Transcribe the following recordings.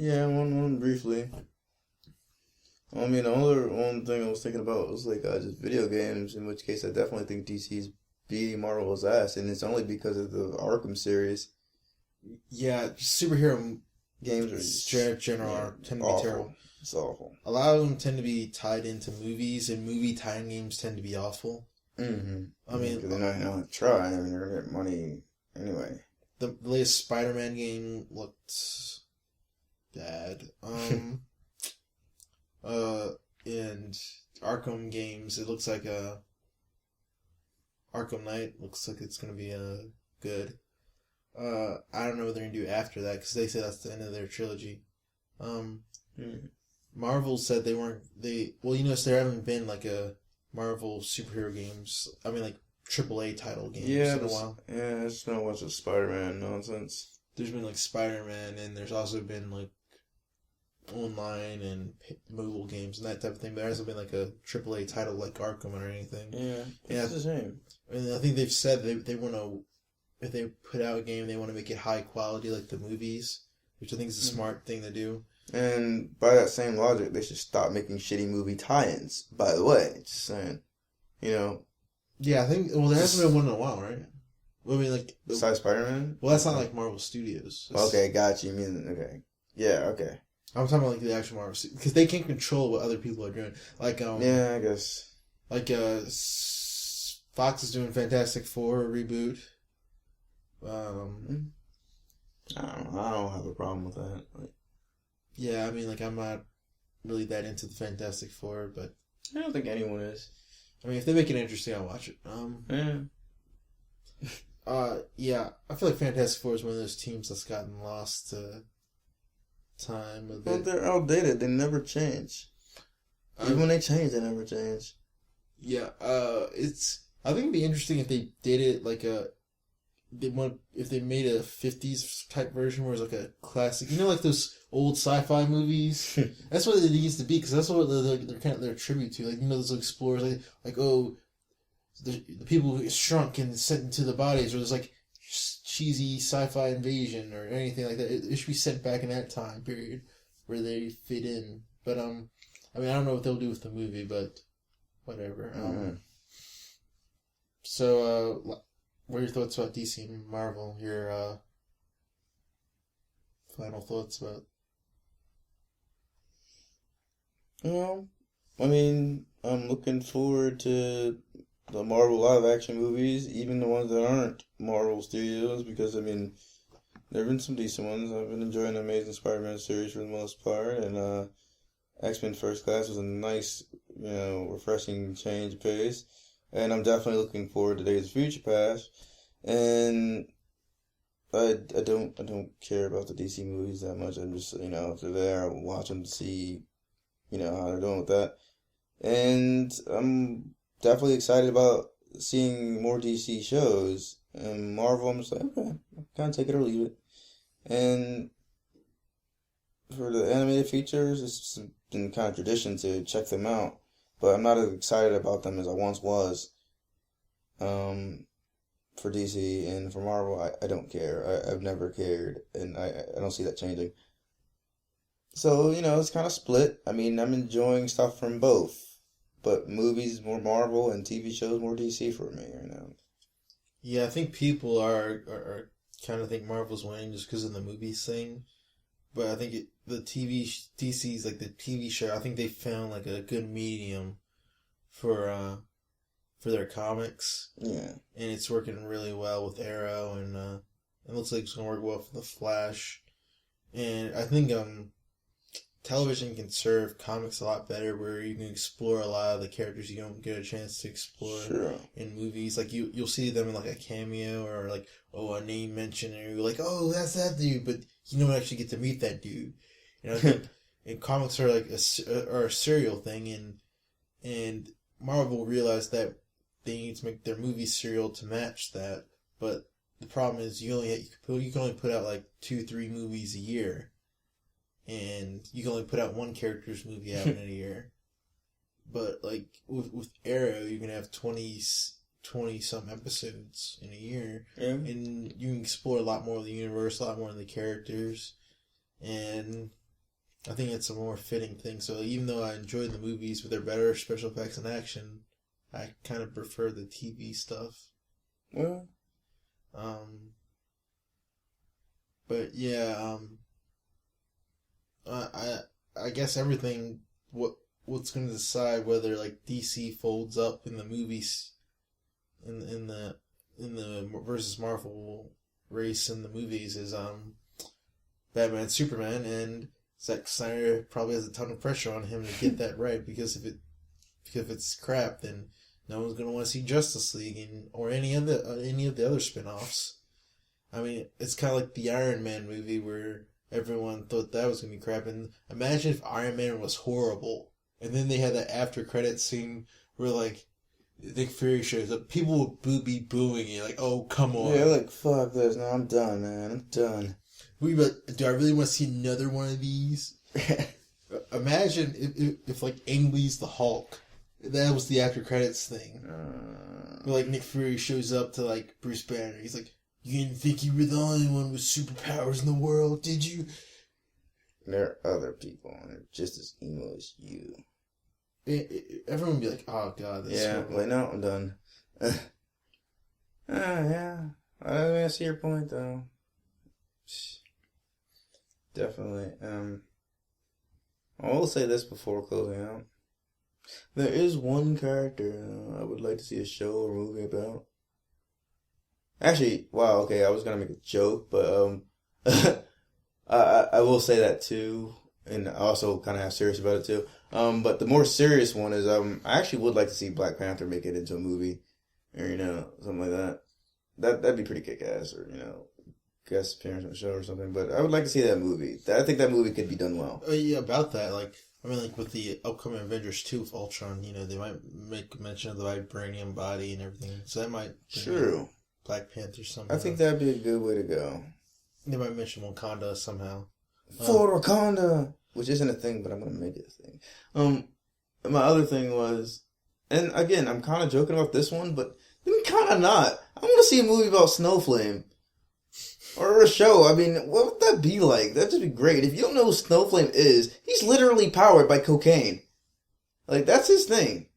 Yeah, one briefly. I mean, the only one thing I was thinking about was like just video games. In which case, I definitely think DC's beating Marvel's ass, and it's only because of the Arkham series. Yeah, superhero Games are general tend to be awful. terrible. It's awful. A lot of them tend to be tied into movies, and movie tie-in games tend to be awful. Mm-hmm. I mean, because they're not going to try. I mean, they're going to get money anyway. The latest Spider-Man game looked bad. And Arkham games, it looks like Arkham Knight looks like it's gonna be good. I don't know what they're gonna do after that because they say that's the end of their trilogy. Marvel said they weren't well, you notice there haven't been like a Marvel superhero games. I mean, like AAA title games in a while. Yeah, I just know what's a Spider-Man nonsense. There's been like Spider-Man, and there's also been like online and mobile games and that type of thing. But there hasn't been like a AAA title like Arkham or anything. Yeah, it's the same. And I think they've said they want to, if they put out a game, they want to make it high quality like the movies, which I think is a smart thing to do. And by that same logic, they should stop making shitty movie tie-ins. By the way, just saying, Yeah, I think. Well, there hasn't been one in a while, right? I mean, like besides Spider-Man. Well, that's not like Marvel Studios. Okay, got you. Okay, yeah, okay. I'm talking about like the actual Marvel Studios because they can't control what other people are doing. Like yeah, I guess. Like Fox is doing Fantastic Four reboot. I don't have a problem with that. Yeah, I mean, like I'm not really that into the Fantastic Four, but I don't think anyone is. I mean, if they make it interesting, I'll watch it. Yeah, I feel like Fantastic Four is one of those teams that's gotten lost to time. Well, they're outdated. They never change. Even when they change, they never change. Yeah, I think it'd be interesting if they did it like if they made a 50s type version where it's like a classic, like those old sci-fi movies. That's what it needs to be because that's what they're kind of their tribute to. Like those explorers, like the people who shrunk and sent into the bodies, or there's like cheesy sci-fi invasion or anything like that. It should be sent back in that time period where they fit in. But I mean, I don't know what they'll do with the movie, but whatever. So, what are your thoughts about DC and Marvel? Your final thoughts about? Well, I mean, I'm looking forward to the Marvel live action movies, even the ones that aren't Marvel Studios, because I mean, there have been some decent ones. I've been enjoying the Amazing Spider-Man series for the most part, and X-Men First Class was a nice, refreshing change of pace. And I'm definitely looking forward to Days of Future Past. And I don't care about the DC movies that much. I'm just, if they're there, I watch them to see, how they're doing with that. And I'm definitely excited about seeing more DC shows. And Marvel, I'm just like, okay, kind of take it or leave it. And for the animated features, it's been kind of tradition to check them out. But I'm not as excited about them as I once was. For DC and for Marvel, I don't care. I've never cared, and I don't see that changing. So, it's kind of split. I mean, I'm enjoying stuff from both. But movies more Marvel and TV shows more DC for me right now. Yeah, I think people are kind of think Marvel's winning just because of the movies thing. But I think DC's like the TV show, I think they found like a good medium for their comics. Yeah. And it's working really well with Arrow, and it looks like it's going to work well for The Flash. And I think television can serve comics a lot better, where you can explore a lot of the characters you don't get a chance to explore in movies. Like you'll see them in like a cameo or like a name mention, and you're like, oh, that's that dude, but you don't actually get to meet that dude. I think and comics are like a serial thing, and Marvel realized that they need to make their movie serial to match that. But the problem is you can only put out like 2-3 movies a year. And you can only put out one character's movie out in a year. But like with Arrow, you can have 20 some episodes in a year. Yeah. And you can explore a lot more of the universe, a lot more of the characters. And I think it's a more fitting thing. So even though I enjoyed the movies with their better special effects and action, I kind of prefer the TV stuff. Well, But yeah, I guess everything what's going to decide whether like DC folds up in the movies in the versus Marvel race in the movies is Batman Superman, and Zack Snyder probably has a ton of pressure on him to get that right, because if it's crap, then no one's going to want to see Justice League or any of the other spin-offs. I mean, it's kind of like the Iron Man movie where everyone thought that was going to be crap. And imagine if Iron Man was horrible, and then they had that after credit scene where like Nick Fury shows up. People would be booing it, like, "Oh, come on!" yeah, like fuck this. No, I'm done, man. I'm done. Do I really want to see another one of these? Imagine if like Ang Lee's the Hulk. That was the after credits thing. Where, like Nick Fury shows up to like Bruce Banner. He's like, "You didn't think you were the only one with superpowers in the world, did you?" There are other people, and they're just as emo as you. Everyone would be like, "Oh God, that's yeah." horrible." Wait, no, I'm done. Yeah. I see your point, though. Definitely. I will say this before closing out. There is one character I would like to see a show or movie about. Actually, wow, okay, I was gonna make a joke, but I will say that too, and I also kind of have serious about it too. But the more serious one is I actually would like to see Black Panther make it into a movie, or something like that. That'd be pretty kick-ass, or guest appearance on the show or something. But I would like to see that movie. I think that movie could be done well. Yeah, about that, like with the upcoming Avengers 2 with Ultron, they might make mention of the vibranium body and everything, so that might True. Black Panther somehow. I think that'd be a good way to go. They might mention Wakanda somehow. For Wakanda! Which isn't a thing, but I'm going to make it a thing. My other thing was, and again, I'm kind of joking about this one, but I'm kind of not. I want to see a movie about Snowflame. Or a show. I mean, what would that be like? That'd just be great. If you don't know who Snowflame is, he's literally powered by cocaine. Like, that's his thing.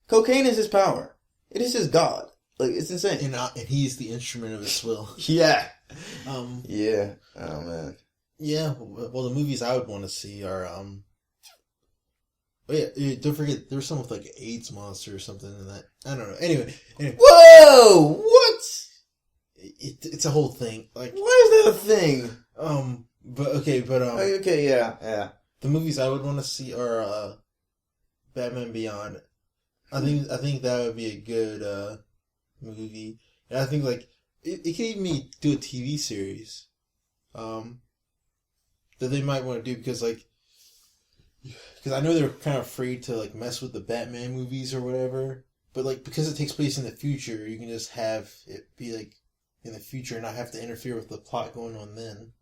Cocaine is his power. It is his god. Like, it's insane. And he's the instrument of his will. Yeah. Yeah. Oh, man. Yeah. Well, the movies I would want to see are, oh yeah, don't forget, there's some with like AIDS monster or something in that. I don't know. Anyway. Whoa! What? It's a whole thing. Like, why is that a thing? Okay, yeah. The movies I would want to see are Batman Beyond. I think that would be a good movie, and I think like it could even do a TV series, that they might want to do because I know they're kind of afraid to like mess with the Batman movies or whatever, but like because it takes place in the future, you can just have it be like in the future and not have to interfere with the plot going on then.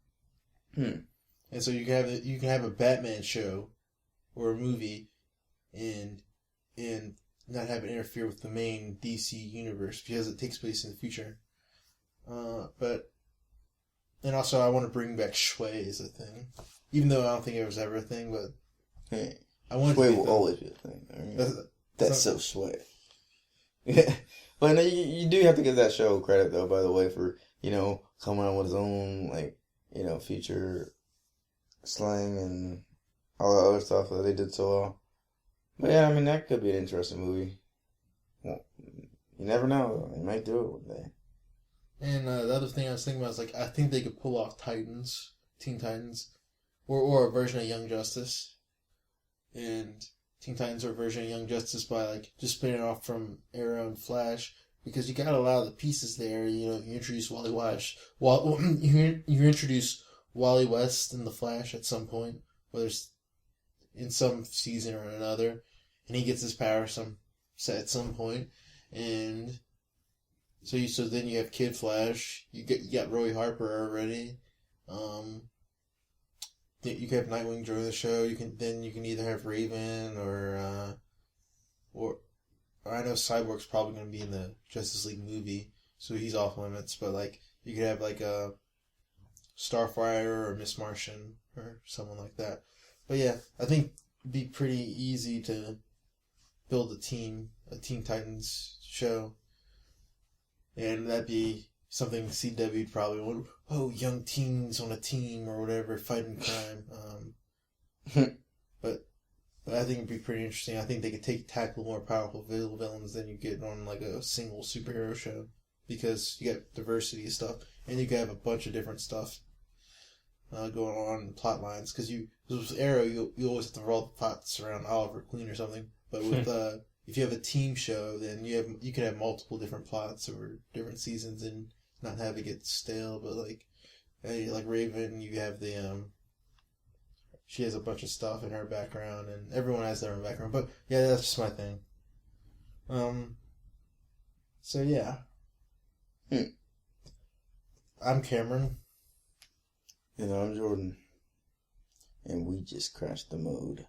And so you can have a Batman show or a movie and not have it interfere with the main DC universe because it takes place in the future. And also I want to bring back Shui as a thing, even though I don't think it was ever a thing. But I want Shui will always be a thing. I mean, that's so Shui. Yeah. But no, you do have to give that show credit, though, by the way, for, coming on with his own, feature slang and all the other stuff that they did so well. But yeah, I mean, that could be an interesting movie. Well, you never know. They might do it one day. And the other thing I was thinking about is, I think they could pull off Teen Titans, or a version of Young Justice. And Teen Titans are a version of Young Justice by just spinning off from Arrow and Flash, because you got a lot of the pieces there. You introduce Wally West. You introduce Wally West in the Flash at some point, whether it's in some season or another, and he gets his power at some point, and so then you have Kid Flash. You got Roy Harper already. You can have Nightwing during the show. You can either have Raven or I know Cyborg's probably going to be in the Justice League movie, so he's off limits. But you could have a Starfire or Miss Martian or someone like that. But yeah, I think it'd be pretty easy to build a Teen Titans show, and that'd be something CW would probably want. Oh, young teens on a team or whatever fighting crime. But I think it'd be pretty interesting. I think they could tackle more powerful villains than you get on like a single superhero show, because you got diversity and stuff, and you can have a bunch of different stuff going on in plot lines. Because with Arrow, you always have to revolve the plots around Oliver Queen or something. But with if you have a team show, then you can have multiple different plots over different seasons and not have it get stale. But like Raven, you have the she has a bunch of stuff in her background, and everyone has their own background. But yeah, that's just my thing. So yeah. I'm Cameron. And I'm Jordan. And we just crashed the mode.